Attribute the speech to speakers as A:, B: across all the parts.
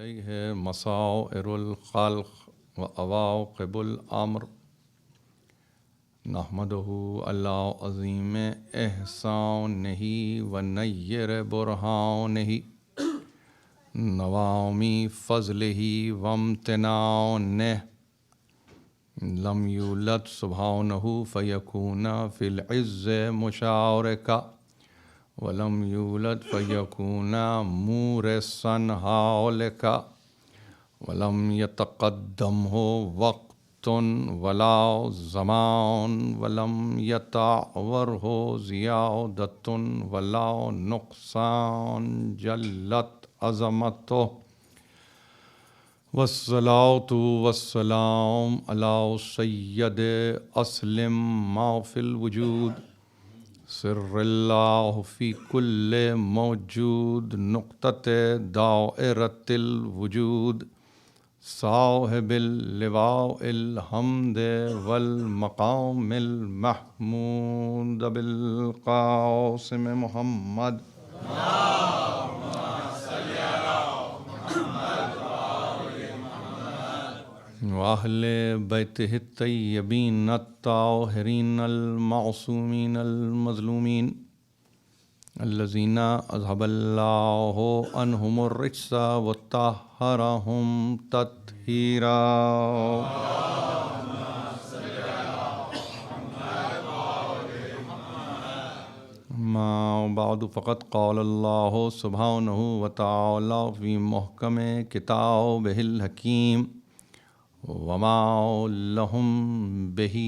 A: علیہ مصائر الخلق و عواقب الامر نحمدہ علی عظیم احسانہ و نیر برہانہ نوامی فضلہ و امتنانہ لم یولد سبحانہ فیکون فی العز مشارکا ولم یولد فیکون مورثا ہالکا ولم یتقدمہ وقت ولا زمان ولم یتعورہ زیادۃ ولا نقصان جلت عظمتہ والصلاة والسلام علی سید اسلم ما فی الوجود سر اللہ فی کل موجود نقطۃ دائرۃ الوجود صاحب اللواء الحمد والمقام المحمود بالقاسم محمد وأہل بیتہ الطیبین الطاہرین المعصومین المظلومین الذین اذھب اللہ عنہم الرجس وطہرہم تطہیرا. ما بعد فقد قال اللہ سبحانہ وتعالی فی محکم کتابہ الحکیم وما لهم به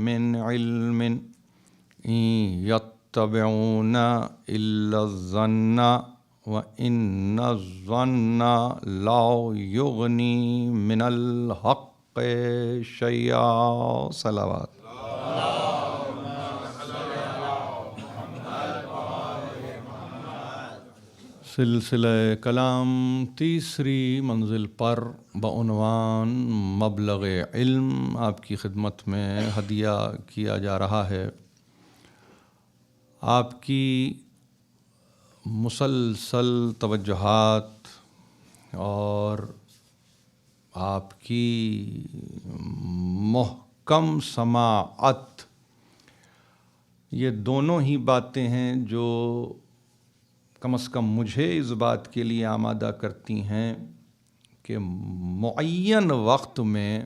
A: من علم إن يتبعون إلا الظن وإن الظن لا يغني من الحق شيئا. صلوات. سلسلہ کلام تیسری منزل پر بعنوان مبلغ علم آپ کی خدمت میں ہدیہ کیا جا رہا ہے. آپ کی مسلسل توجہات اور آپ کی محکم سماعت، یہ دونوں ہی باتیں ہیں جو کم از کم مجھے اس بات کے لیے آمادہ کرتی ہیں کہ معین وقت میں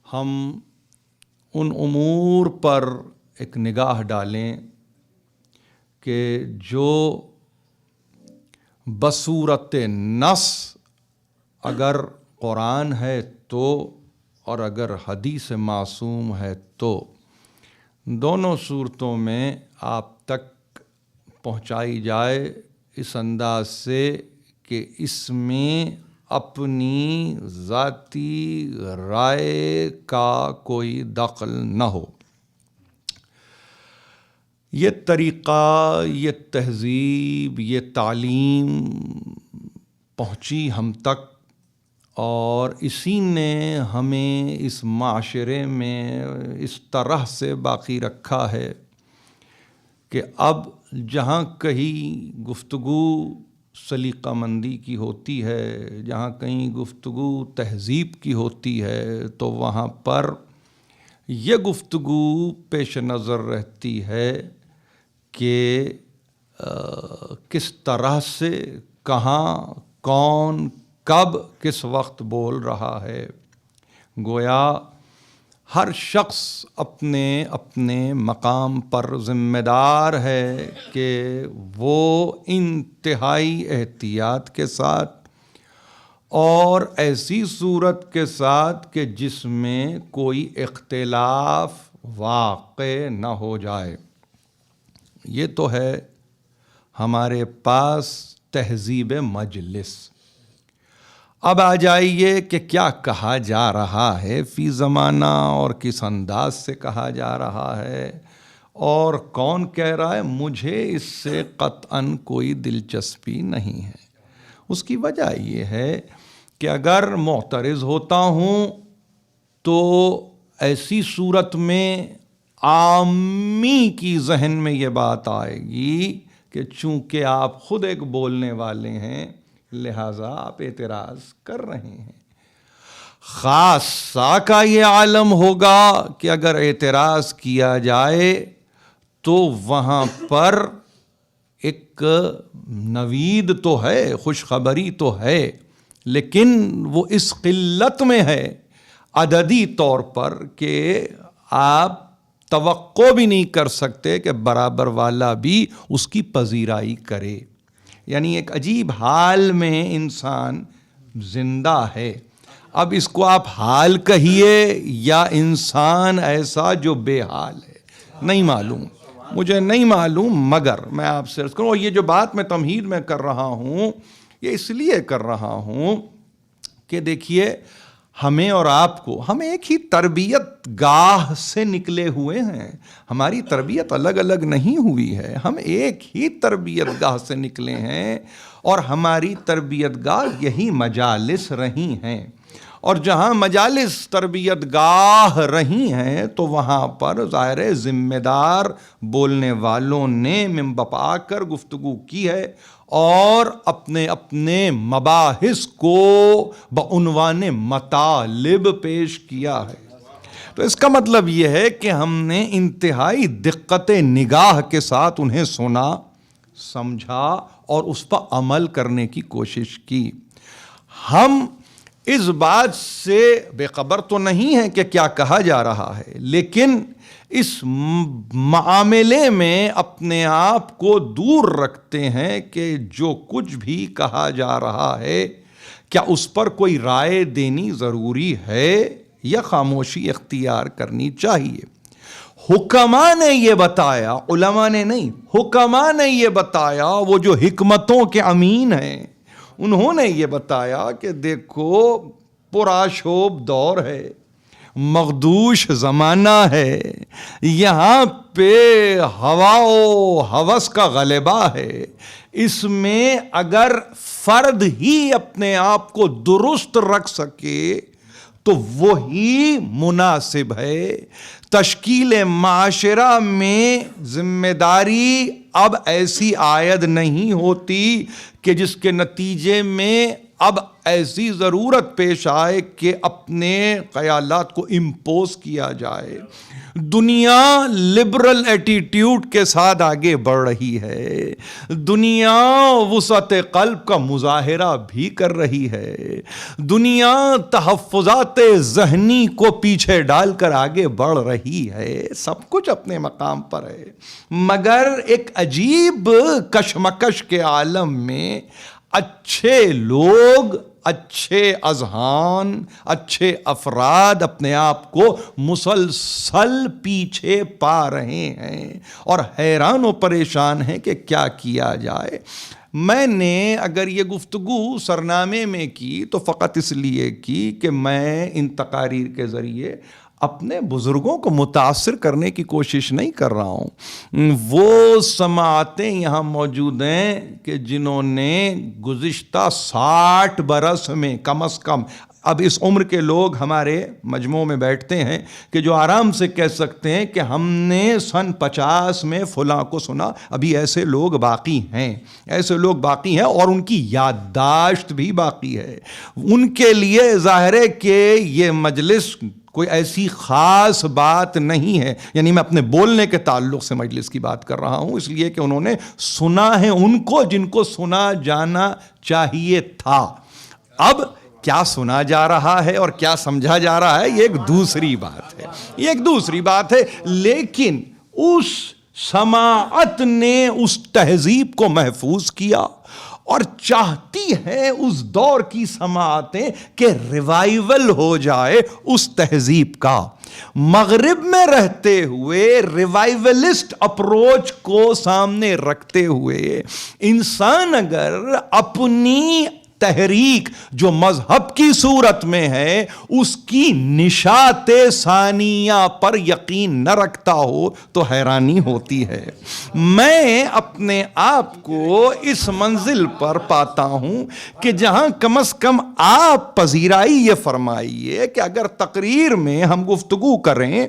A: ہم ان امور پر ایک نگاہ ڈالیں کہ جو بصورت نص اگر قرآن ہے تو اور اگر حدیث معصوم ہے تو دونوں صورتوں میں آپ تک پہنچائی جائے اس انداز سے کہ اس میں اپنی ذاتی رائے کا کوئی دخل نہ ہو. یہ طریقہ، یہ تہذیب، یہ تعلیم پہنچی ہم تک اور اسی نے ہمیں اس معاشرے میں اس طرح سے باقی رکھا ہے کہ اب جہاں کہیں گفتگو سلیقہ مندی کی ہوتی ہے، جہاں کہیں گفتگو تہذیب کی ہوتی ہے، تو وہاں پر یہ گفتگو پیش نظر رہتی ہے کہ کس طرح سے، کہاں، کون، کب، کس وقت بول رہا ہے. گویا ہر شخص اپنے اپنے مقام پر ذمہ دار ہے کہ وہ انتہائی احتیاط کے ساتھ اور ایسی صورت کے ساتھ کہ جس میں کوئی اختلاف واقع نہ ہو جائے. یہ تو ہے ہمارے پاس تہذیب مجلس. اب آ جائیے کہ کیا کہا جا رہا ہے فی زمانہ اور کس انداز سے کہا جا رہا ہے اور کون کہہ رہا ہے. مجھے اس سے قطعاً کوئی دلچسپی نہیں ہے. اس کی وجہ یہ ہے کہ اگر معترض ہوتا ہوں تو ایسی صورت میں عامی کی ذہن میں یہ بات آئے گی کہ چونکہ آپ خود ایک بولنے والے ہیں لہٰذا آپ اعتراض کر رہے ہیں۔ خاصہ کا یہ عالم ہوگا کہ اگر اعتراض کیا جائے تو وہاں پر ایک نوید تو ہے، خوشخبری تو ہے، لیکن وہ اس قلت میں ہے عددی طور پر کہ آپ توقع بھی نہیں کر سکتے کہ برابر والا بھی اس کی پذیرائی کرے۔ یعنی ایک عجیب حال میں انسان زندہ ہے۔ اب اس کو آپ حال کہیے یا انسان ایسا جو بے حال ہے، نہیں معلوم، مجھے نہیں معلوم، مگر میں آپ سے عرض کروں، یہ جو بات میں تمہید میں کر رہا ہوں یہ اس لیے کر رہا ہوں کہ دیکھیے ہمیں اور آپ کو، ہم ایک ہی تربیت گاہ سے نکلے ہوئے ہیں، ہماری تربیت الگ الگ نہیں ہوئی ہے، ہم ایک ہی تربیت گاہ سے نکلے ہیں اور ہماری تربیت گاہ یہی مجالس رہی ہیں، اور جہاں مجالس تربیت گاہ رہی ہیں تو وہاں پر ظاہر ذمہ دار بولنے والوں نے منبر پہ آ کر گفتگو کی ہے اور اپنے اپنے مباحث کو بعنوان مطالب پیش کیا ہے۔ تو اس کا مطلب یہ ہے کہ ہم نے انتہائی دقت نگاہ کے ساتھ انہیں سنا، سمجھا اور اس پر عمل کرنے کی کوشش کی۔ ہم اس بات سے بے خبر تو نہیں ہے کہ کیا کہا جا رہا ہے، لیکن اس معاملے میں اپنے آپ کو دور رکھتے ہیں کہ جو کچھ بھی کہا جا رہا ہے کیا اس پر کوئی رائے دینی ضروری ہے یا خاموشی اختیار کرنی چاہیے۔ حکماء نے یہ بتایا، علماء نے نہیں، حکماء نے یہ بتایا، وہ جو حکمتوں کے امین ہیں انہوں نے یہ بتایا کہ دیکھو پرآشوب دور ہے، مغدوش زمانہ ہے، یہاں پہ ہوا و ہوس کا غلبہ ہے، اس میں اگر فرد ہی اپنے آپ کو درست رکھ سکے تو وہی مناسب ہے۔ تشکیل معاشرہ میں ذمہ داری اب ایسی عائد نہیں ہوتی کہ جس کے نتیجے میں اب ایسی ضرورت پیش آئے کہ اپنے خیالات کو امپوز کیا جائے۔ دنیا لبرل ایٹیٹیوڈ کے ساتھ آگے بڑھ رہی ہے، دنیا وسعت قلب کا مظاہرہ بھی کر رہی ہے، دنیا تحفظات ذہنی کو پیچھے ڈال کر آگے بڑھ رہی ہے، سب کچھ اپنے مقام پر ہے، مگر ایک عجیب کشمکش کے عالم میں اچھے لوگ، اچھے اذہان، اچھے افراد اپنے آپ کو مسلسل پیچھے پا رہے ہیں اور حیران و پریشان ہیں کہ کیا کیا جائے۔ میں نے اگر یہ گفتگو سرنامے میں کی تو فقط اس لیے کی کہ میں ان تقاریر کے ذریعے اپنے بزرگوں کو متاثر کرنے کی کوشش نہیں کر رہا ہوں۔ وہ سماعتیں یہاں موجود ہیں کہ جنہوں نے گزشتہ 60 برس میں کم از کم، اب اس عمر کے لوگ ہمارے مجموعوں میں بیٹھتے ہیں کہ جو آرام سے کہہ سکتے ہیں کہ ہم نے سن 50 میں فلاں کو سنا، ابھی ایسے لوگ باقی ہیں، ایسے لوگ باقی ہیں اور ان کی یادداشت بھی باقی ہے۔ ان کے لیے ظاہر ہے کہ یہ مجلس کوئی ایسی خاص بات نہیں ہے، یعنی میں اپنے بولنے کے تعلق سے مجلس کی بات کر رہا ہوں، اس لیے کہ انہوں نے سنا ہے ان کو جن کو سنا جانا چاہیے تھا۔ اب کیا سنا جا رہا ہے اور کیا سمجھا جا رہا ہے یہ ایک دوسری بات ہے، یہ ایک دوسری بات ہے، لیکن اس سماعت نے اس تہذیب کو محفوظ کیا اور چاہتی ہے اس دور کی سماعتیں کہ ریوائیول ہو جائے اس تہذیب کا۔ مغرب میں رہتے ہوئے ریوائیولسٹ اپروچ کو سامنے رکھتے ہوئے انسان اگر اپنی تحریک جو مذہب کی صورت میں ہے اس کی نشات ثانیہ پر یقین نہ رکھتا ہو تو حیرانی ہوتی ہے۔ میں اپنے آپ کو اس منزل پر پاتا ہوں کہ جہاں کم از کم آپ پذیرائی یہ فرمائیے کہ اگر تقریر میں ہم گفتگو کریں